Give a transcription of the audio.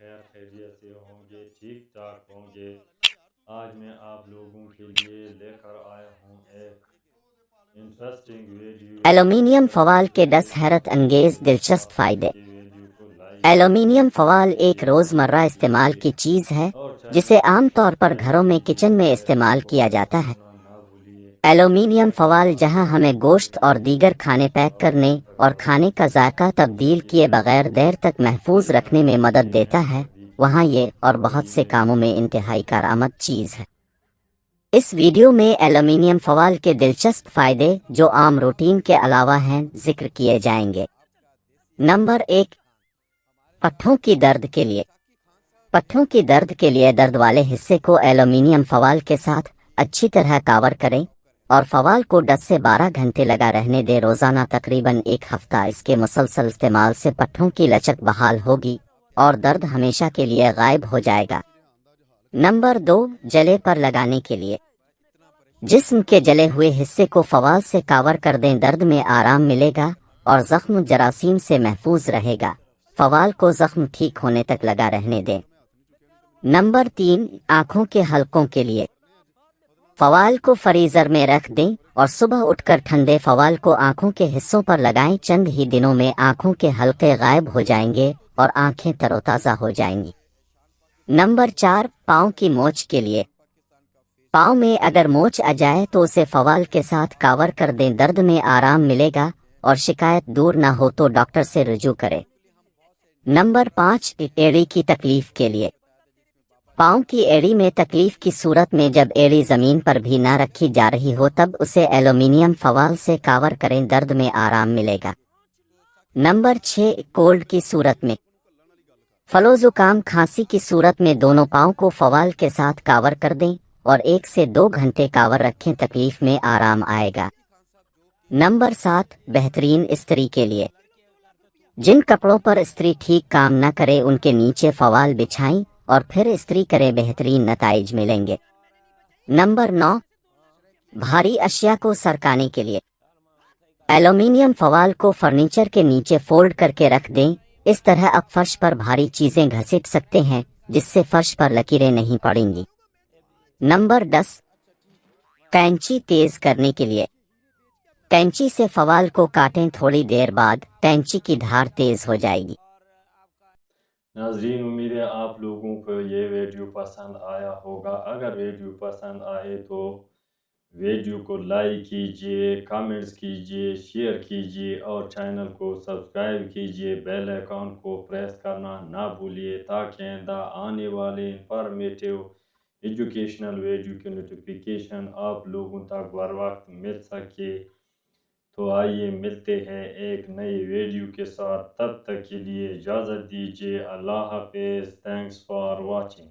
خیر خیریت سے ہوں گے، ٹھیک ٹھاک ہوں گے۔ آج میں آپ لوگوں کے لیے لے کر آیا ہوں ایک انٹرسٹنگ ویڈیو ایلومینیم فوال کے ویڈیو 10 کو حیرت پسند انگیز آئے تو دلچسپ آپ فائدے۔ لوگ یہ ویڈیو کو لائک ایلومینیم کیجئے، فوال ایک ویڈیو کو روزمرہ شیئر استعمال کیجئے کی چیز ہے اور چینل جسے کو عام طور پر سبسکرائب گھروں میں کیجئے، کچن میں بیل آئیکن استعمال کو کیا پریس جاتا ہے۔ کرنا نہ بھولیے ایلومینیم تاکہ فوال آپ جہاں آنے ہمیں والی گوشت اور دیگر ویڈیو کھانے کی پیک کرنے اپڈیٹ تک اور کھانے کا بروقت ذائقہ مل تبدیل سکے۔ کیے بغیر دیر تک محفوظ جس رکھنے طرح میں مدد بجلی دیتا ہے ہے، کبھی وہاں کبھی یہ اور بہت وہی سے ہے کاموں میں کبھی انتہائی کبھی کارآمد چیز ہے۔ اس ویڈیو میں ایلومینیم فوال کے دلچسپ فائدے جو عام روٹین کے علاوہ ہیں ذکر کیے جائیں گے۔ نمبر 1، پٹھوں کی درد کے لیے۔ پٹھوں کی درد کے لیے درد والے حصے کو ایلومینیم فوال کے ساتھ اچھی طرح کور کریں اور فوال کو 10 سے 12 گھنٹے لگا رہنے دیں، روزانہ تقریباً ایک ہفتہ۔ اس کے مسلسل استعمال سے پٹھوں کی لچک بحال ہوگی اور درد ہمیشہ کے لیے غائب ہو جائے گا۔ نمبر 2، جلے پر لگانے کے لیے۔ جسم کے جلے ہوئے حصے کو فوال سے کور کر دیں، درد میں آرام ملے گا اور زخم جراثیم سے محفوظ رہے گا۔ فوال کو زخم ٹھیک ہونے تک لگا رہنے دیں۔ نمبر 3، آنکھوں کے حلقوں کے لیے۔ فوال کو فریزر میں رکھ دیں اور صبح اٹھ کر ٹھنڈے فوال کو آنکھوں کے حصوں پر لگائیں، چند ہی دنوں میں آنکھوں کے حلقے غائب ہو جائیں گے اور آنکھیں تر و تازہ ہو جائیں گی۔ نمبر 4، پاؤں کی موچ کے لیے۔ پاؤں میں اگر موچ آ جائے تو اسے فوال کے ساتھ کور کر دیں، درد میں آرام ملے گا اور شکایت دور نہ ہو تو ڈاکٹر سے رجوع کریں۔ نمبر 5، ایڑی کی تکلیف کے لیے۔ پاؤں کی ایڑی میں تکلیف کی صورت میں جب ایڑی زمین پر بھی نہ رکھی جا رہی ہو تب اسے ایلومینیم فوال سے کور کریں، درد میں آرام ملے گا۔ نمبر 6، کولڈ کی صورت میں۔ فلو زکام کھانسی کی صورت میں دونوں پاؤں کو فوال کے ساتھ کور کر دیں اور 1 سے 2 گھنٹے کور رکھیں، تکلیف میں آرام آئے گا۔ نمبر 7، بہترین استری کے لیے۔ جن کپڑوں پر استری ٹھیک کام نہ کرے ان کے نیچے فوال بچھائیں اور پھر استری کریں، بہترین نتائج ملیں گے۔ نمبر 9، بھاری اشیاء کو سرکانے کے لیے۔ ایلومینیم فوال کو فرنیچر کے نیچے فولڈ کر کے رکھ دیں، اس طرح آپ فرش پر بھاری چیزیں گھسیٹ سکتے ہیں جس سے فرش پر لکیریں نہیں پڑیں گی۔ نمبر 10، کینچی تیز کرنے کے لیے۔ کینچی سے فوال کو کاٹیں، تھوڑی دیر بعد کینچی کی دھار تیز ہو جائے گی۔ ناظرین، امید ہے آپ لوگوں کو یہ ویڈیو پسند آیا ہوگا۔ اگر ویڈیو پسند آئے تو ویڈیو کو لائک کیجئے، کامنٹس کیجئے، شیئر کیجئے اور چینل کو سبسکرائب کیجئے، بیل آئیکن کو پریس کرنا نہ بھولیے تاکہ آئندہ آنے والے انفارمیٹیو ایجوکیشنل ویڈیو کی نوٹیفیکیشن آپ لوگوں تک بر وقت مل سکے۔ تو آئیے ملتے ہیں ایک نئی ویڈیو کے ساتھ، تب تک کے لیے اجازت دیجیے۔ اللہ حافظ۔ Thanks for watching.